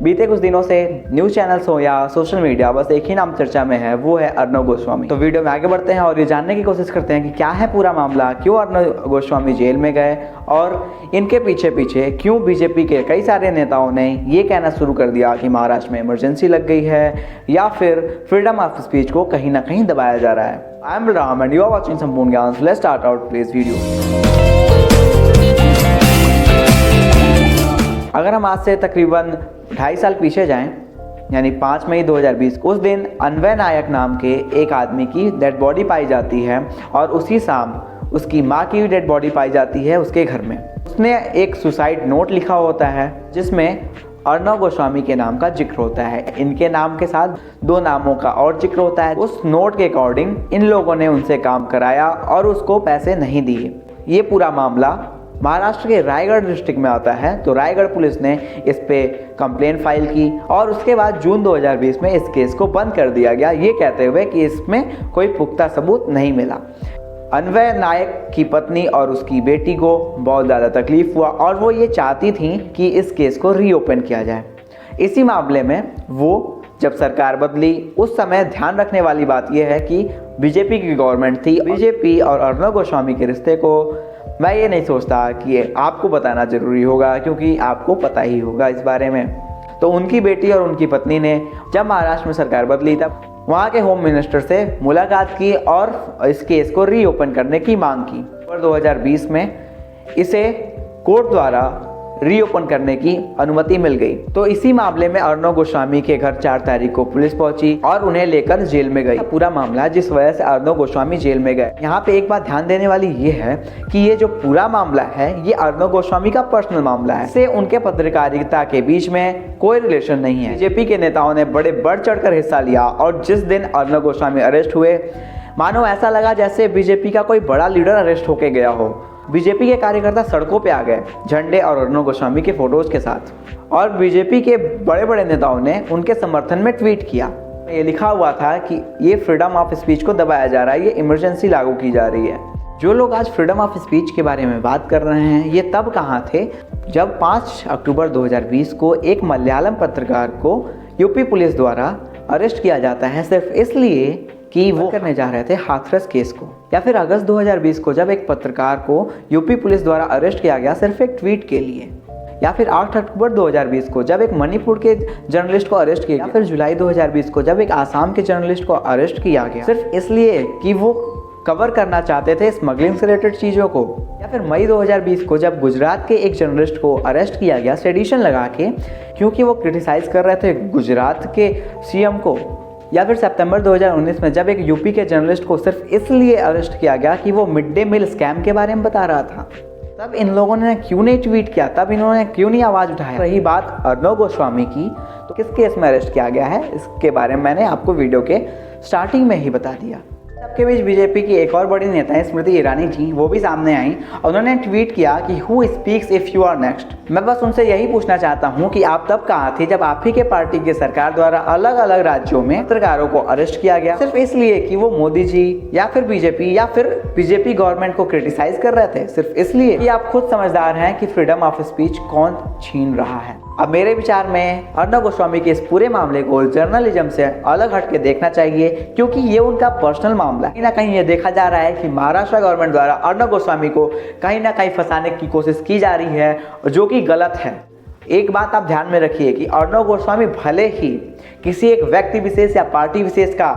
बीते कुछ दिनों से न्यूज़ चैनल्स हो या सोशल मीडिया बस एक ही नाम चर्चा में है, वो है अर्नब गोस्वामी। तो वीडियो में आगे बढ़ते हैं और ये जानने की कोशिश करते हैं कि क्या है पूरा मामला, क्यों अर्नब गोस्वामी जेल में गए और इनके पीछे पीछे क्यों बीजेपी के कई सारे नेताओं ने ये कहना शुरू कर दिया कि महाराष्ट्र में इमरजेंसी लग गई है या फिर फ्रीडम ऑफ स्पीच को कहीं ना कहीं दबाया जा रहा है। I am Balram and you are watching Sampoorna Gyan. Let's start out please video. अगर हम आज से तकरीबन 2.5 साल पीछे जाएं, यानी 5 मई 2020, उस दिन अन्वय नायक नाम के एक आदमी की डेड बॉडी पाई जाती है और उसी शाम उसकी माँ की डेड बॉडी पाई जाती है उसके घर में। उसने एक सुसाइड नोट लिखा होता है जिसमें अर्नब गोस्वामी के नाम का जिक्र होता है। इनके नाम के साथ 2 नामों का और जिक्र होता है। उस नोट के अकॉर्डिंग इन लोगों ने उनसे काम कराया और उसको पैसे नहीं दिए। ये पूरा मामला महाराष्ट्र के रायगढ़ डिस्ट्रिक्ट में आता है। तो रायगढ़ पुलिस ने इस पे कंप्लेन फाइल की और उसके बाद जून 2020 में इस केस को बंद कर दिया गया, ये कहते हुए कि इसमें कोई पुख्ता सबूत नहीं मिला। अन्वय नायक की पत्नी और उसकी बेटी को बहुत ज़्यादा तकलीफ हुआ और वो ये चाहती थी कि इस केस को रीओपन किया जाए। इसी मामले में वो जब सरकार बदली, उस समय ध्यान रखने वाली बात यह है कि बीजेपी की गवर्नमेंट थी। बीजेपी और अर्नब गोस्वामी के रिश्ते को मैं ये नहीं सोचता कि आपको बताना ज़रूरी होगा, क्योंकि आपको पता ही होगा इस बारे में। तो उनकी बेटी और उनकी पत्नी ने जब महाराष्ट्र में सरकार बदली तब वहाँ के होम मिनिस्टर से मुलाकात की और इस केस को रीओपन करने की मांग की। और 2020 में इसे कोर्ट द्वारा रीओपन करने की अनुमति मिल गई। तो इसी मामले में अर्नब गोस्वामी के घर 4 तारीख को पुलिस पहुंची और उन्हें लेकर जेल में गई। पूरा मामला जिस वजह से अर्नब गोस्वामी जेल में गए। यहाँ पे एक बात ध्यान देने वाली ये है कि ये जो पूरा मामला है ये अर्नब गोस्वामी का पर्सनल मामला है। इससे उनके पत्रकारिता के बीच में कोई रिलेशन नहीं है। बीजेपी के नेताओं ने बड़े बढ़ चढ़ कर हिस्सा लिया और जिस दिन अर्नब गोस्वामी अरेस्ट हुए, मानो ऐसा लगा जैसे बीजेपी का कोई बड़ा लीडर अरेस्ट होके गया हो। बीजेपी के कार्यकर्ता सड़कों पे आ गए झंडे और अर्नब गोस्वामी के फोटोज के साथ और बीजेपी के बड़े बड़े नेताओं ने उनके समर्थन में ट्वीट किया। ये लिखा हुआ था कि ये फ्रीडम ऑफ स्पीच को दबाया जा रहा है, ये इमरजेंसी लागू की जा रही है। जो लोग आज फ्रीडम ऑफ स्पीच के बारे में बात कर रहे हैं ये तब कहाँ थे जब 5 अक्टूबर 2020 को एक मलयालम पत्रकार को यूपी पुलिस द्वारा अरेस्ट किया जाता है सिर्फ इसलिए कि वो करने जा रहे थे हाथरस केस को। या फिर अगस्त 2020 को जब एक पत्रकार को यूपी पुलिस द्वारा अरेस्ट किया गया सिर्फ एक ट्वीट के लिए। या फिर 8 अक्टूबर 2020 को जब एक मणिपुर के जर्नलिस्ट को अरेस्ट किया गया। या फिर जुलाई 2020 को जब एक आसाम के जर्नलिस्ट को अरेस्ट किया गया सिर्फ इसलिए कि वो कवर करना चाहते थे स्मगलिंग से रिलेटेड चीज़ों को। या फिर मई 2020 को जब गुजरात के एक जर्नलिस्ट को अरेस्ट किया गया सेडिशन लगा के, क्योंकि वो क्रिटिसाइज कर रहे थे गुजरात के सीएम को। या फिर सितंबर 2019 में जब एक यूपी के जर्नलिस्ट को सिर्फ इसलिए अरेस्ट किया गया कि वो मिड डे मील स्कैम के बारे में बता रहा था। तब इन लोगों ने क्यों नहीं ट्वीट किया, तब इन्होंने क्यों नहीं आवाज़ उठाया। रही बात अर्नब गोस्वामी की, तो किस केस में अरेस्ट किया गया है इसके बारे में मैंने आपको वीडियो के स्टार्टिंग में ही बता दिया। सबके बीच बीजेपी की एक और बड़ी नेता है स्मृति ईरानी जी, वो भी सामने आई और उन्होंने ट्वीट किया कि who speaks if you are next. मैं बस उनसे यही पूछना चाहता हूँ कि आप तब कहाँ थे जब आप ही के पार्टी की सरकार द्वारा अलग अलग राज्यों में पत्रकारों को अरेस्ट किया गया सिर्फ इसलिए कि वो मोदी जी या फिर बीजेपी गवर्नमेंट को क्रिटिसाइज कर रहे थे, सिर्फ इसलिए कि आप खुद समझदार हैं कि फ्रीडम ऑफ स्पीच कौन छीन रहा है। अब मेरे विचार में अर्नब गोस्वामी के इस पूरे मामले को जर्नलिज्म से अलग हट के देखना चाहिए, क्योंकि ये उनका पर्सनल मामला है। कहीं ना कहीं ये देखा जा रहा है कि महाराष्ट्र गवर्नमेंट द्वारा अर्नब गोस्वामी को कहीं ना कहीं फंसाने की कोशिश की जा रही है, जो कि गलत है। एक बात आप ध्यान में रखिए कि अर्नब गोस्वामी भले ही किसी एक व्यक्ति विशेष या पार्टी विशेष का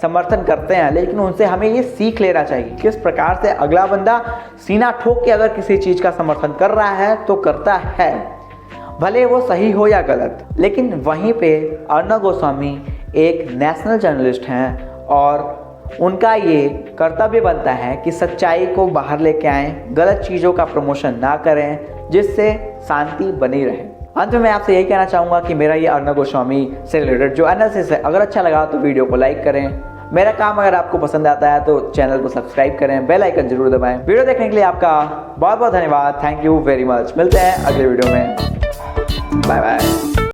समर्थन करते हैं, लेकिन उनसे हमें ये सीख लेना चाहिए किस प्रकार से अगला बंदा सीना ठोक के अगर किसी चीज़ का समर्थन कर रहा है तो करता है, भले वो सही हो या गलत। लेकिन वहीं पे अर्नब गोस्वामी एक नेशनल जर्नलिस्ट हैं और उनका ये कर्तव्य बनता है कि सच्चाई को बाहर लेके आएँ, गलत चीज़ों का प्रमोशन ना करें, जिससे शांति बनी रहे। अंत में मैं आपसे यही कहना चाहूँगा कि मेरा ये अर्नब गोस्वामी से रिलेटेड जो एनालिसिस है, अगर अच्छा लगा तो वीडियो को लाइक करें। मेरा काम अगर आपको पसंद आता है तो चैनल को सब्सक्राइब करें, बेल आइकन जरूर दबाएं। वीडियो देखने के लिए आपका बहुत बहुत धन्यवाद। Thank you very much. मिलते हैं अगले वीडियो में। Bye bye.